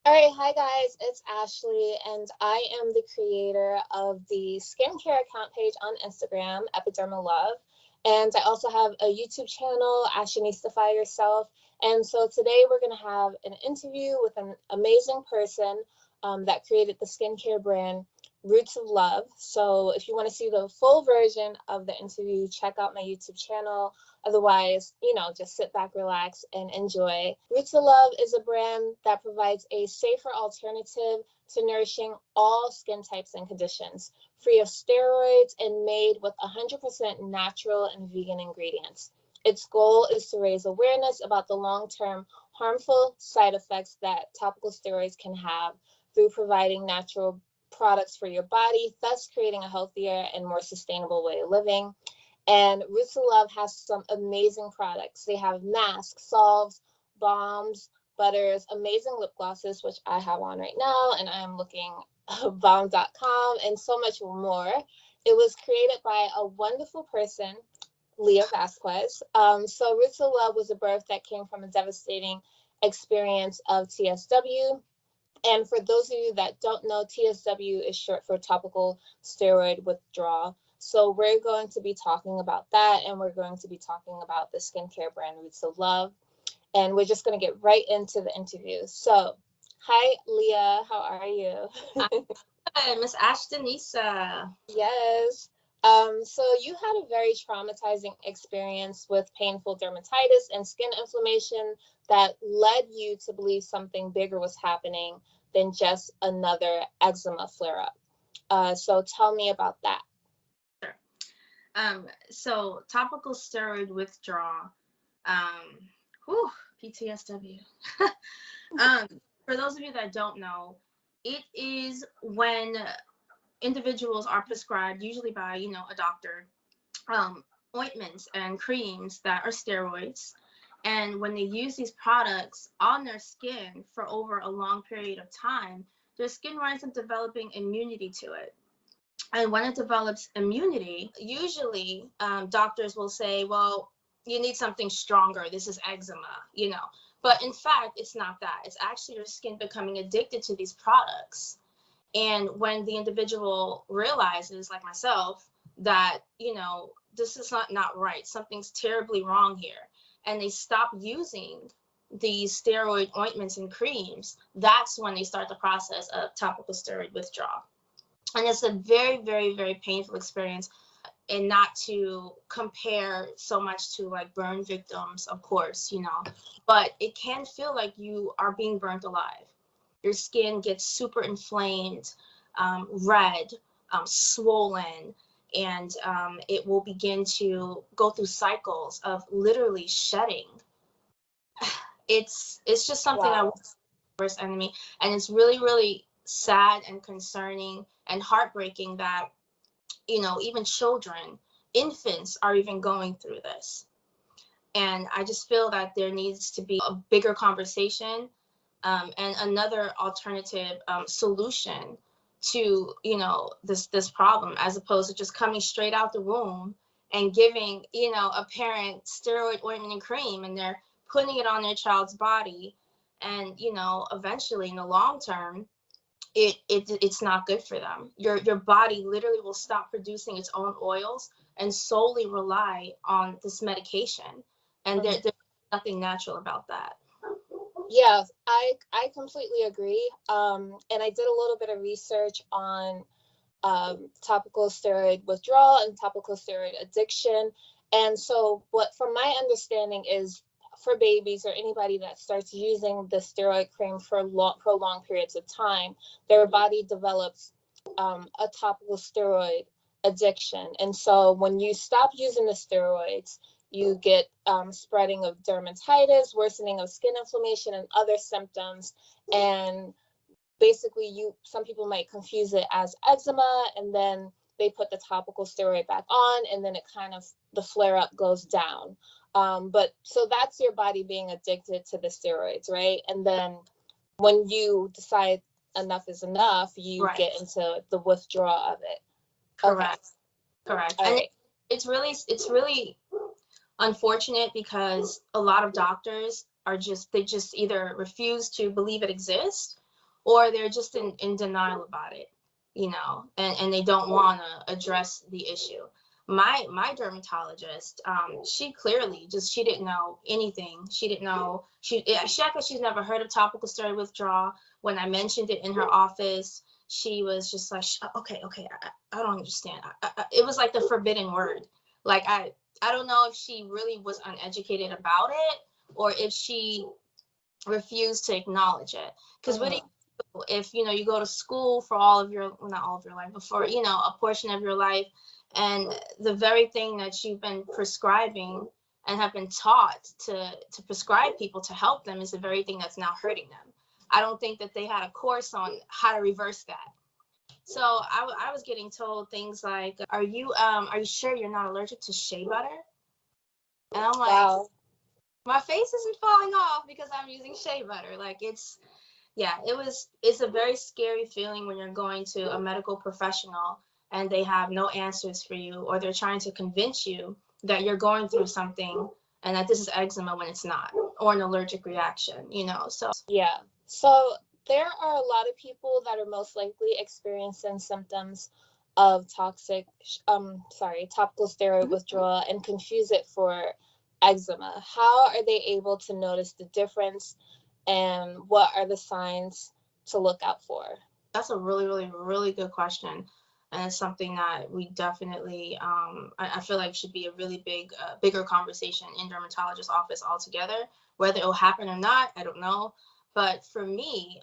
All right, hi guys, it's Ashley, and I am the creator of the skincare account page on Instagram, Epidermal Love, and I also have a YouTube channel, Ashionistify Yourself. And so today we're going to have an interview with an amazing person that created the skincare brand Roots of Love. So if you want to see the full version of the interview, check out my YouTube channel. Otherwise, just sit back, relax, and enjoy. Roots of Love is a brand that provides a safer alternative to nourishing all skin types and conditions, free of steroids and made with 100% natural and vegan ingredients. Its goal is to raise awareness about the long-term harmful side effects that topical steroids can have through providing natural products for your body, thus creating a healthier and more sustainable way of living. And Roots of Love has some amazing products. They have masks, salves, balms, butters, amazing lip glosses, which I have on right now, and I am looking balm.com, and so much more. It was created by a wonderful person, Lea Vasquez. So Roots of Love was a birth that came from a devastating experience of TSW. And for those of you that don't know, TSW is short for Topical Steroid Withdrawal. So we're going to be talking about that, and we're going to be talking about the skincare brand Roots of Love. And we're just going to get right into the interview. So, hi, Lea. How are you? Hi, Miss Ashtonisa. Yes. So you had a very traumatizing experience with painful dermatitis and skin inflammation that led you to believe something bigger was happening than just another eczema flare-up. So tell me about that. Sure. So topical steroid withdrawal, PTSW. For those of you that don't know, it is when individuals are prescribed, usually by, a doctor, ointments and creams that are steroids. And when they use these products on their skin for over a long period of time, their skin winds up developing immunity to it. And when it develops immunity, usually doctors will say, well, you need something stronger. This is eczema, But in fact, it's not that. It's actually your skin becoming addicted to these products. And when the individual realizes, like myself, that, this is not right, something's terribly wrong here, and they stop using these steroid ointments and creams, that's when they start the process of topical steroid withdrawal. And it's a very, very, very painful experience, and not to compare so much to like burn victims, of course, but it can feel like you are being burnt alive. Your skin gets super inflamed, red, swollen, and it will begin to go through cycles of literally shedding. It's just something I want worst enemy, and it's really, really sad and concerning and heartbreaking that, even children, infants are even going through this. And I just feel that there needs to be a bigger conversation and another alternative solution to, this problem, as opposed to just coming straight out the womb and giving, a parent steroid ointment and cream, and they're putting it on their child's body. And, eventually in the long term, it's not good for them. Your body literally will stop producing its own oils and solely rely on this medication. And there's nothing natural about that. Yeah, I completely agree. And I did a little bit of research on topical steroid withdrawal and topical steroid addiction. And so what, from my understanding, is for babies or anybody that starts using the steroid cream for prolonged periods of time, their body develops a topical steroid addiction. And so when you stop using the steroids, you get spreading of dermatitis, worsening of skin inflammation, and other symptoms. And basically, some people might confuse it as eczema, and then they put the topical steroid back on, and then the flare-up goes down. But so that's your body being addicted to the steroids, right? And then when you decide enough is enough, you get into the withdrawal of it. Correct. Okay. Correct. All and right. It's really unfortunate, because a lot of doctors they just either refuse to believe it exists, or they're just in denial about it, you know, and they don't want to address the issue. My dermatologist, she clearly just, she didn't know anything. She didn't know, she acted like she's never heard of topical steroid withdrawal. When I mentioned it in her office, she was just like, okay, I don't understand. It was like the forbidden word. Like, I don't know if she really was uneducated about it, or if she refused to acknowledge it. Because what do you do if, you know, you go to school for all of your, well, not all of your life, but for, you know, a portion of your life, and the very thing that you've been prescribing and have been taught to prescribe people to help them is the very thing that's now hurting them. I don't think that they had a course on how to reverse that. So I was getting told things like, are you sure you're not allergic to shea butter? And I'm like, Wow. my face isn't falling off because I'm using shea butter. Like, it's a very scary feeling when you're going to a medical professional and they have no answers for you, or they're trying to convince you that you're going through something and that this is eczema when it's not, or an allergic reaction, you know. So Yeah. So there are a lot of people that are most likely experiencing symptoms of topical steroid withdrawal and confuse it for eczema. How are they able to notice the difference, and what are the signs to look out for? that's a really, really, really good question. And it's something that we definitely, I feel like should be a really bigger conversation in dermatologist's office altogether. Whether it'll happen or not, I don't know. But for me,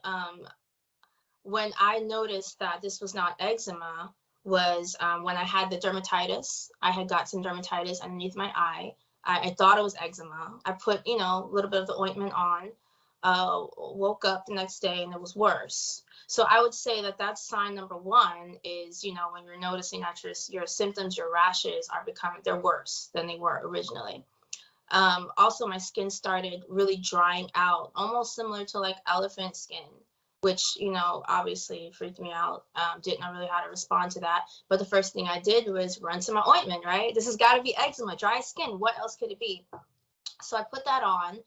when I noticed that this was not eczema was when I had the dermatitis. I had got some dermatitis underneath my eye. I thought it was eczema. I put, you know, a little bit of the ointment on, woke up the next day and it was worse. So I would say that that's sign number one is, you know, when you're noticing that your symptoms, your rashes they're worse than they were originally. Also, my skin started really drying out, almost similar to like elephant skin, which, you know, obviously freaked me out. Didn't know really how to respond to that. But the first thing I did was run some ointment, right? This has got to be eczema, dry skin. What else could it be? So I put that on,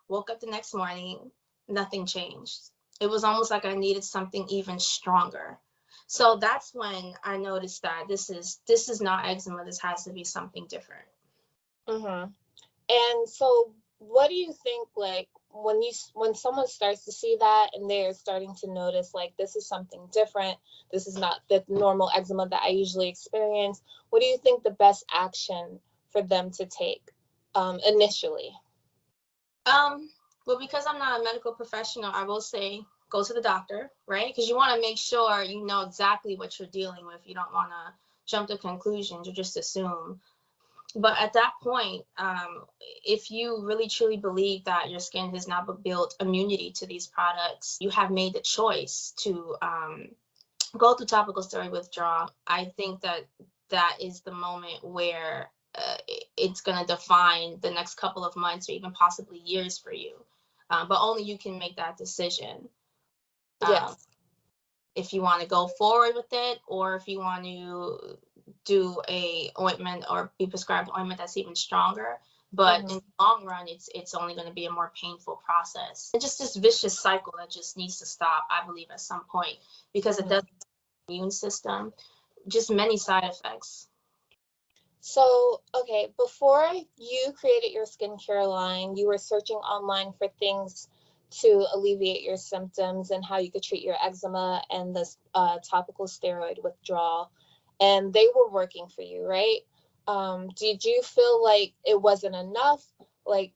woke up the next morning, nothing changed. It was almost like I needed something even stronger. So that's when I noticed that this is not eczema. This has to be something different. Mm-hmm. And so, what do you think, like, when someone starts to see that and they're starting to notice, like, this is something different, this is not the normal eczema that I usually experience, what do you think the best action for them to take initially? Well, because I'm not a medical professional, I will say go to the doctor, right? Because you want to make sure you know exactly what you're dealing with. You don't want to jump to conclusions or just assume. But at that point, if you really truly believe that your skin has now built immunity to these products, you have made the choice to go through topical steroid withdrawal. I think that is the moment where it's going to define the next couple of months or even possibly years for you. But only you can make that decision. Yes. If you want to go forward with it, or if you want to do a ointment or be prescribed ointment that's even stronger. But in the long run, it's only going to be a more painful process. And just this vicious cycle that just needs to stop, I believe, at some point, because it doesn't immune system, just many side effects. So, okay, before you created your skincare line, you were searching online for things to alleviate your symptoms and how you could treat your eczema and this topical steroid withdrawal, and they were working for you, right? Did you feel like it wasn't enough? Like,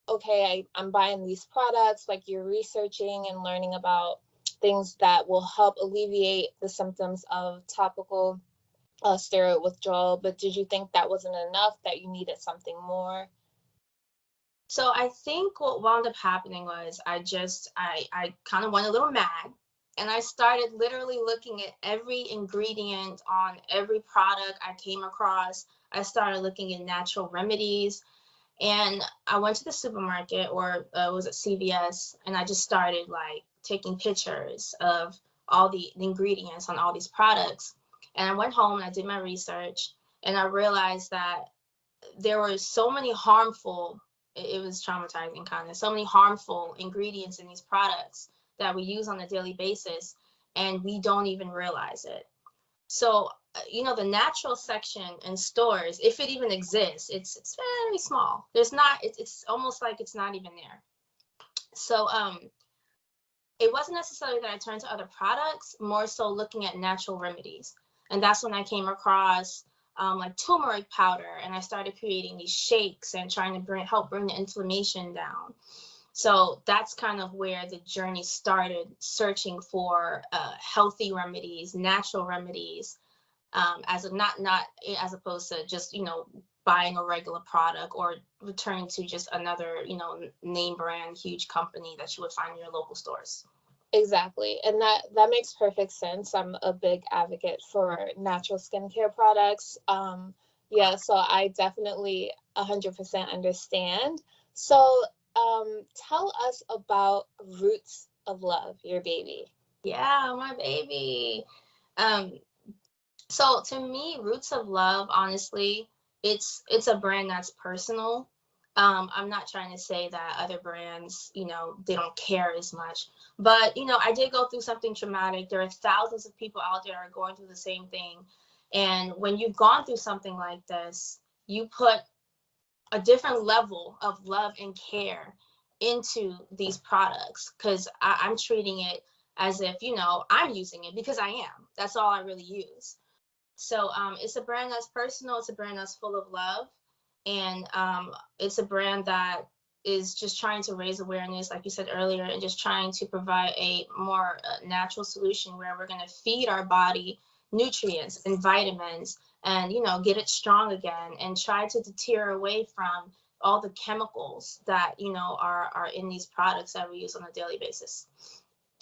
okay, I'm buying these products, like you're researching and learning about things that will help alleviate the symptoms of topical steroid withdrawal, but did you think that wasn't enough, that you needed something more? So I think what wound up happening was I kind of went a little mad, and I started literally looking at every ingredient on every product I came across. I started looking at natural remedies, and I went to the supermarket, or was it CVS, and I just started like taking pictures of all the ingredients on all these products. And I went home and I did my research, and I realized that there were so many harmful, it was traumatizing kind of, so many harmful ingredients in these products that we use on a daily basis, and we don't even realize it. So, the natural section in stores, if it even exists, it's very small. There's not, it's almost like it's not even there. So, it wasn't necessarily that I turned to other products, more so looking at natural remedies. And that's when I came across like turmeric powder, and I started creating these shakes and trying to help bring the inflammation down. So that's kind of where the journey started, searching for healthy remedies, natural remedies, as opposed to just buying a regular product or returning to just another name brand huge company that you would find in your local stores. Exactly. And that makes perfect sense. I'm a big advocate for natural skincare products. Yeah, so I definitely 100% understand. So tell us about Roots of Love, your baby. Yeah, my baby. So to me, Roots of Love, honestly, it's a brand that's personal. I'm not trying to say that other brands, they don't care as much. But, I did go through something traumatic. There are thousands of people out there are going through the same thing. And when you've gone through something like this, you put a different level of love and care into these products, because I'm treating it as if, I'm using it because I am. That's all I really use. So it's a brand that's personal. It's a brand that's full of love. And it's a brand that is just trying to raise awareness, like you said earlier, and just trying to provide a more natural solution where we're going to feed our body nutrients and vitamins and, get it strong again, and try to deter away from all the chemicals that, are in these products that we use on a daily basis.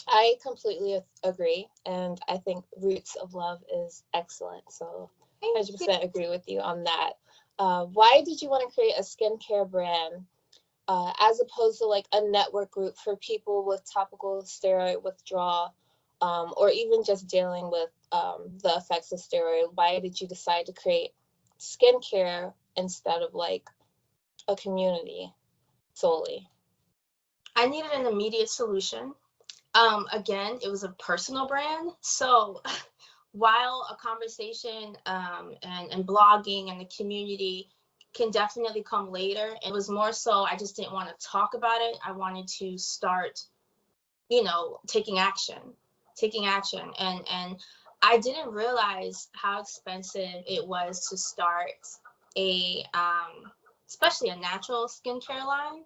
I completely agree, and I think Roots of Love is excellent. So 100% agree with you on that. Why did you want to create a skincare brand as opposed to like a network group for people with topical steroid withdrawal, or even just dealing with the effects of steroid? Why did you decide to create skincare instead of like a community solely? I needed an immediate solution. Again, it was a personal brand. So while a conversation and blogging and the community can definitely come later, it was more so I just didn't want to talk about it. I wanted to start, taking action. And I didn't realize how expensive it was to start a, especially a natural skincare line.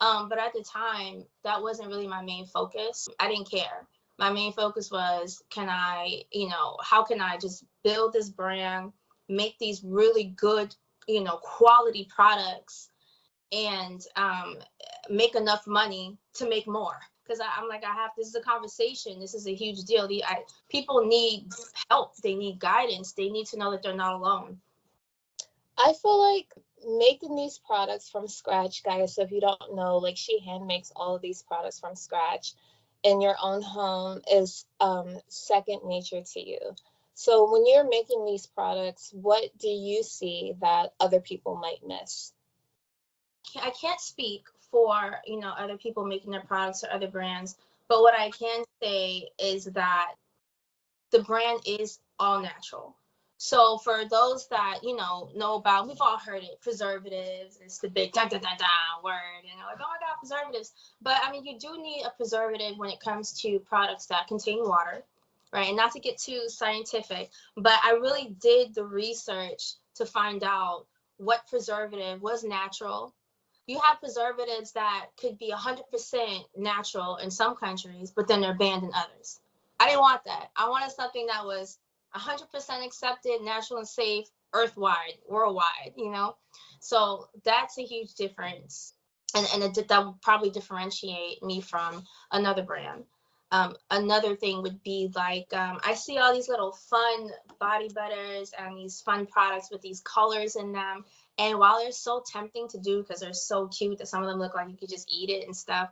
But at the time, that wasn't really my main focus. I didn't care. My main focus was, how can I just build this brand, make these really good, quality products, and make enough money to make more. Because I'm like, this is a conversation. This is a huge deal. People need help. They need guidance. They need to know that they're not alone. I feel like making these products from scratch, guys, so if you don't know, like, she hand makes all of these products from scratch in your own home is second nature to you. So when you're making these products, what do you see that other people might miss? I can't speak for, other people making their products or other brands, but what I can say is that the brand is all natural. So for those that, know about, we've all heard it, preservatives, it's the big da da da da word, like, oh my God, preservatives. But I mean, you do need a preservative when it comes to products that contain water, right? And not to get too scientific, but I really did the research to find out what preservative was natural. You have preservatives that could be 100% natural in some countries, but then they're banned in others. I didn't want that. I wanted something that was 100% accepted, natural and safe, earthwide, worldwide, So that's a huge difference. And that would probably differentiate me from another brand. Another thing would be like, I see all these little fun body butters and these fun products with these colors in them. And while they're so tempting to do because they're so cute that some of them look like you could just eat it and stuff,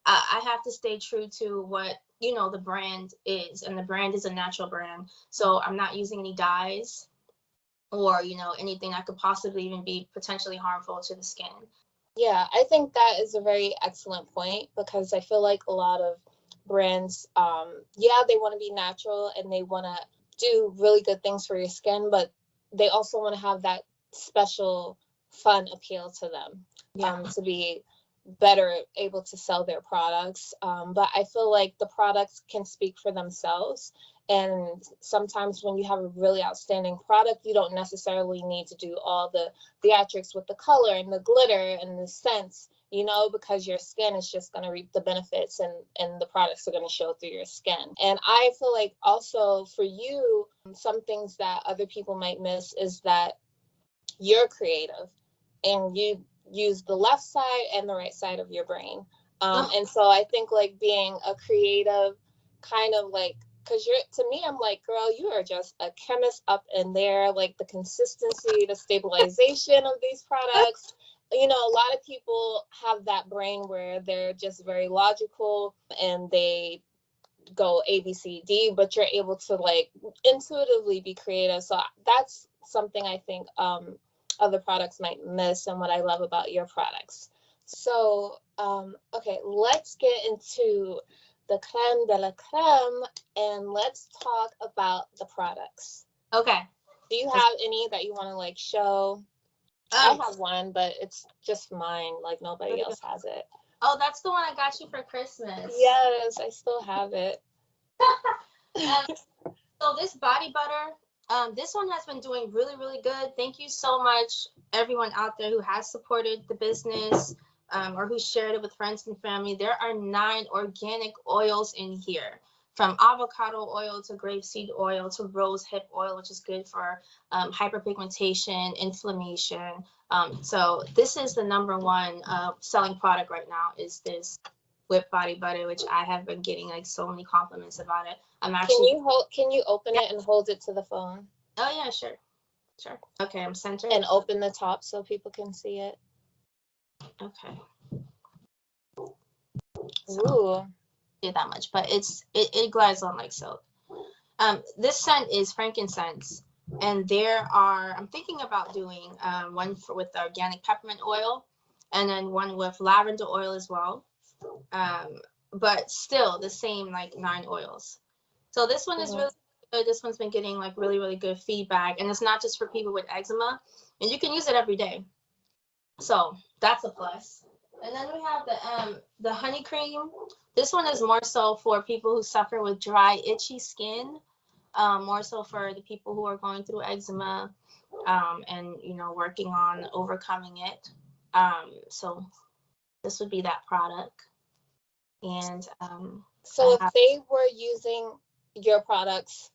I have to stay true to what, the brand is. And the brand is a natural brand. So I'm not using any dyes or, anything that could possibly even be potentially harmful to the skin. Yeah, I think that is a very excellent point, because I feel like a lot of brands, yeah, they want to be natural and they want to do really good things for your skin, but they also want to have that special fun appeal to them, to be better able to sell their products. But I feel like the products can speak for themselves. And sometimes when you have a really outstanding product, you don't necessarily need to do all the theatrics with the color and the glitter and the scents, you know, because your skin is just going to reap the benefits, and the products are going to show through your skin. And I feel like also for you, some things that other people might miss is that you're creative and you use the left side and the right side of your brain. And so I think like being a creative kind of like, because to me, I'm like, girl, you are just a chemist up in there, like the consistency, the stabilization of these products. You know, a lot of people have that brain where they're just very logical and they go A, B, C, D, but you're able to like intuitively be creative. So that's something I think other products might miss, and what I love about your products. So, okay, let's get into the creme de la creme, and let's talk about the products. Okay. Do you have any that you want to like show? I have one, but it's just mine. Like nobody else has it. Oh, that's the one I got you for Christmas. Yes, I still have it. So this body butter, this one has been doing really, really good. Thank you so much, everyone out there who has supported the business, or who shared it with friends and family. There are 9 organic oils in here, from avocado oil to grapeseed oil to rose hip oil, which is good for hyperpigmentation, inflammation. So this is the #1 selling product right now, is this whipped body butter, which I have been getting like so many compliments about it. I'm actually. Can you open it and hold it to the phone? Oh yeah, sure. Okay, I'm centered. And open the top so people can see it. Okay. Ooh. Not that much, but it glides on like silk. This scent is frankincense, and I'm thinking about doing one with the organic peppermint oil, and then one with lavender oil as well. But still the same like 9 oils. So this one is really good. This one's been getting like really, really good feedback, and it's not just for people with eczema, and you can use it every day. So that's a plus. And then we have the honey cream. This one is more so for people who suffer with dry, itchy skin, more so for the people who are going through eczema, and you know, working on overcoming it. So this would be that product. And so if they were using your products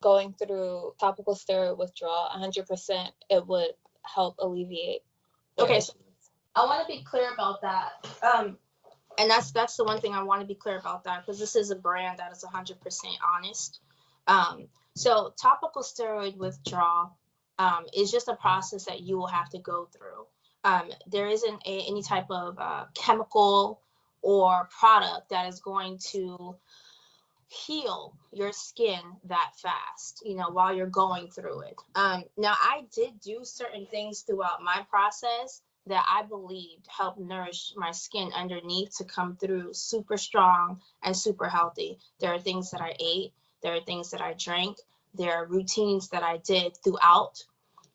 going through topical steroid withdrawal, 100%, it would help alleviate. Okay, so I want to be clear about that. And that's the one thing I want to be clear about, that because this is a brand that is 100% honest. So topical steroid withdrawal is just a process that you will have to go through. There isn't any type of chemical or product that is going to heal your skin that fast, you know, while you're going through it. Now, I did do certain things throughout my process that I believed helped nourish my skin underneath to come through super strong and super healthy. There are things that I ate, there are things that I drank, there are routines that I did throughout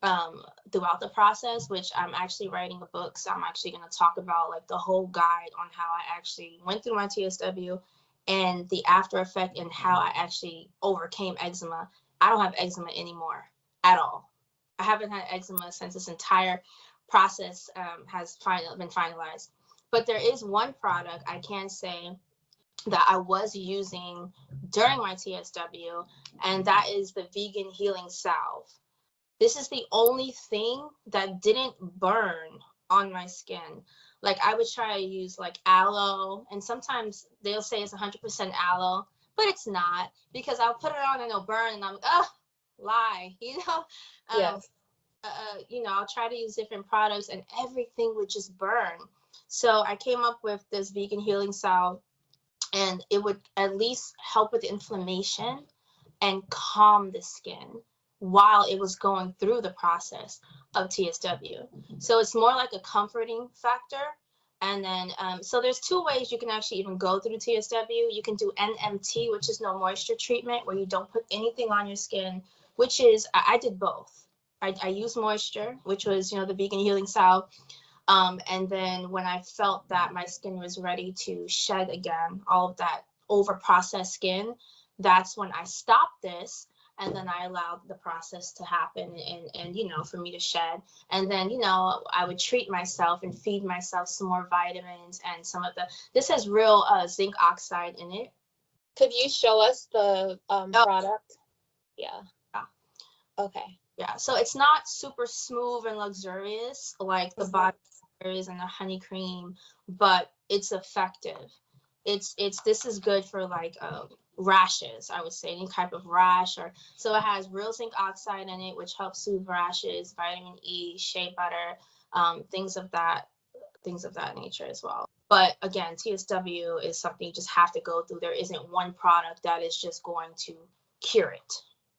the process, which I'm actually writing a book. So I'm actually going to talk about like the whole guide on how I actually went through my TSW and the after effect and how I actually overcame eczema. I don't have eczema anymore at all. I haven't had eczema since this entire process has been finalized. But there is one product I can say that I was using during my TSW, and that is the vegan healing salve. This is the only thing that didn't burn on my skin. Like I would try to use like aloe, and sometimes they'll say it's 100% aloe, but it's not, because I'll put it on and it'll burn, and I'm like, oh, lie, you know? Yes. You know, I'll try to use different products and everything would just burn. So I came up with this vegan healing salve, and it would at least help with inflammation and calm the skin while it was going through the process of TSW. So it's more like a comforting factor. And then, so there's two ways you can actually even go through TSW. You can do NMT, which is no moisture treatment, where you don't put anything on your skin, which is, I did both. I used moisture, which was, the vegan healing style. And then when I felt that my skin was ready to shed again, all of that over-processed skin, that's when I stopped this. And then I allowed the process to happen and for me to shed. And then, I would treat myself and feed myself some more vitamins and this has real zinc oxide in it. Could you show us the product? Yeah. Okay. Yeah, so it's not super smooth and luxurious like the body butters and the honey cream, but it's effective. This is good for like rashes, I would say, any type of rash. Or so it has real zinc oxide in it, which helps soothe rashes, vitamin E, shea butter, things of that nature as well. But again, TSW is something you just have to go through. There isn't one product that is just going to cure it.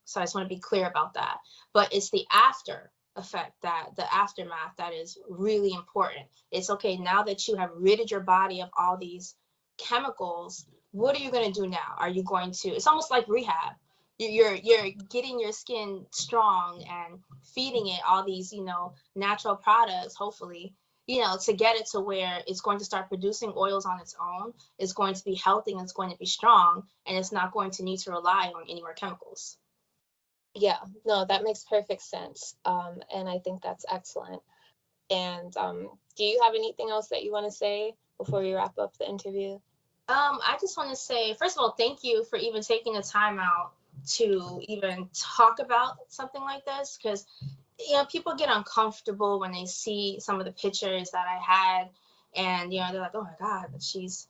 So I just want to be clear about that. But it's the after effect, the aftermath, that is really important. It's okay, now that you have ridded your body of all these chemicals, what are you going to do now? Are you going to, it's almost like rehab. You're getting your skin strong and feeding it all these, natural products, hopefully, to get it to where it's going to start producing oils on its own. It's going to be healthy and it's going to be strong, and it's not going to need to rely on any more chemicals. Yeah, no, that makes perfect sense. And I think that's excellent. And do you have anything else that you want to say before we wrap up the interview? I just want to say, first of all, thank you for even taking the time out to even talk about something like this, because people get uncomfortable when they see some of the pictures that I had, and they're like, oh my God, but she's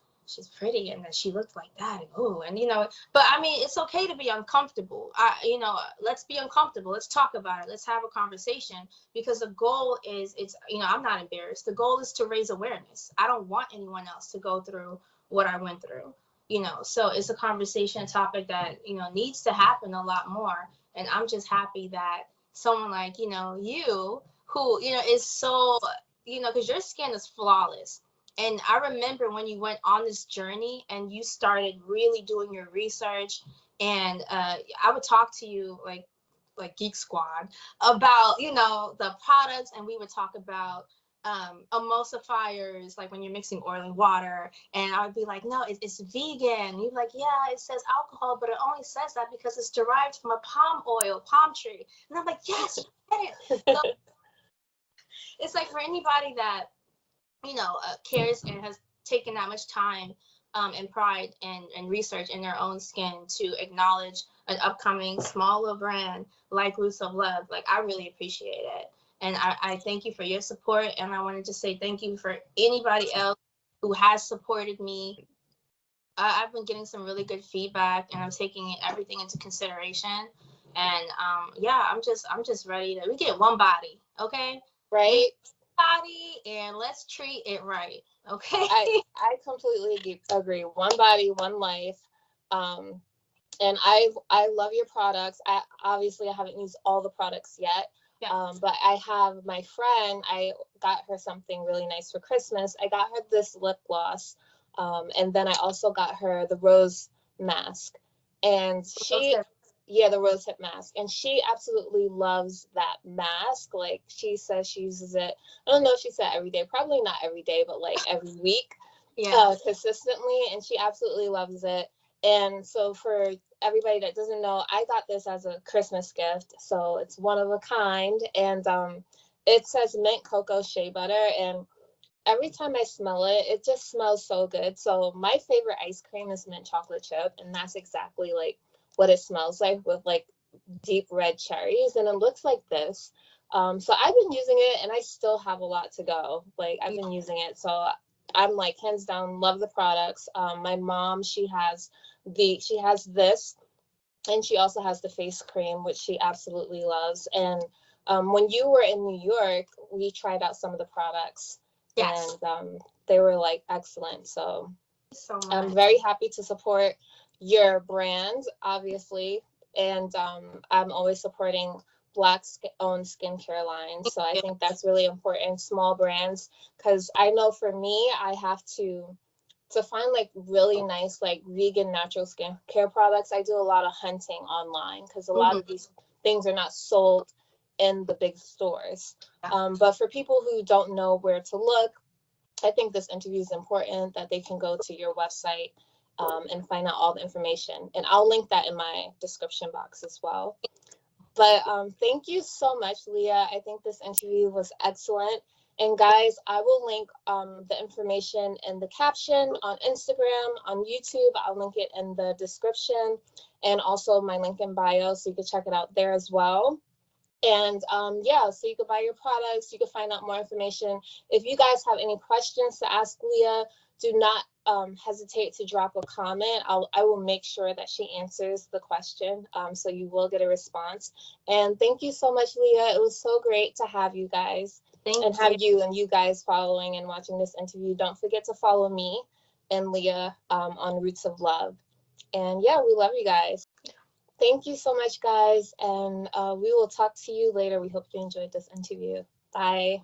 pretty and that she looked like that, but I mean, it's okay to be uncomfortable. Let's be uncomfortable, let's talk about it, let's have a conversation, because the goal is, I'm not embarrassed. The goal is to raise awareness. I don't want anyone else to go through what I went through, so it's a conversation, a topic that needs to happen a lot more. And I'm just happy that someone like you, who is so, because your skin is flawless. And I remember when you went on this journey and you started really doing your research, and I would talk to you like Geek Squad about, the products, and we would talk about emulsifiers, like when you're mixing oil and water, and I would be like, no, it's vegan. And you'd be like, yeah, it says alcohol, but it only says that because it's derived from a palm tree. And I'm like, yes, get it. So it's like, for anybody that cares and has taken that much time and pride and research in their own skin to acknowledge an upcoming small little brand like Roots of Love, like, I really appreciate it. And I thank you for your support. And I wanted to say thank you for anybody else who has supported me. I've been getting some really good feedback, and I'm taking everything into consideration. And I'm just ready to, we get one body, okay? Right. Body, and let's treat it right, okay? I completely agree. One body, one life. And I love your products. I haven't used all the products yet. Yeah. But I have my friend, I got her something really nice for Christmas. I got her this lip gloss. And then I also got her the rose mask. And the rose hip mask. And she absolutely loves that mask. Like, she says she uses it, I don't know if she said every day, probably not every day, but like every week, consistently. And she absolutely loves it. And so for everybody that doesn't know, I got this as a Christmas gift. So it's one of a kind. And it says mint cocoa shea butter. And every time I smell it, it just smells so good. So my favorite ice cream is mint chocolate chip. And that's exactly like what it smells like, with like deep red cherries. And it looks like this. So I've been using it, and I still have a lot to go. Like, I've been using it. So I'm like, hands down, love the products. My mom, she has this, and she also has the face cream, which she absolutely loves. And when you were in New York, we tried out some of the products. Yes. And they were like excellent. So I'm very happy to support your brand, obviously. And I'm always supporting Black-owned skincare line. So I think that's really important, small brands, because I know for me, I have to find like really nice like vegan natural skincare products. I do a lot of hunting online because a lot of these things are not sold in the big stores. But for people who don't know where to look, I think this interview is important, that they can go to your website and find out all the information. And I'll link that in my description box as well. But thank you so much, Lea. I think this interview was excellent. And guys, I will link the information in the caption on Instagram, on YouTube. I'll link it in the description, and also my link in bio, so you can check it out there as well. And yeah, so you can buy your products, you can find out more information. If you guys have any questions to ask Lea, do not hesitate to drop a comment. I will make sure that she answers the question, so you will get a response. And thank you so much, Lea. It was so great to have you guys. Have you and you guys following and watching this interview. Don't forget to follow me and Lea on Roots of Love. And yeah, we love you guys. Thank you so much, guys, and we will talk to you later. We hope you enjoyed this interview. Bye.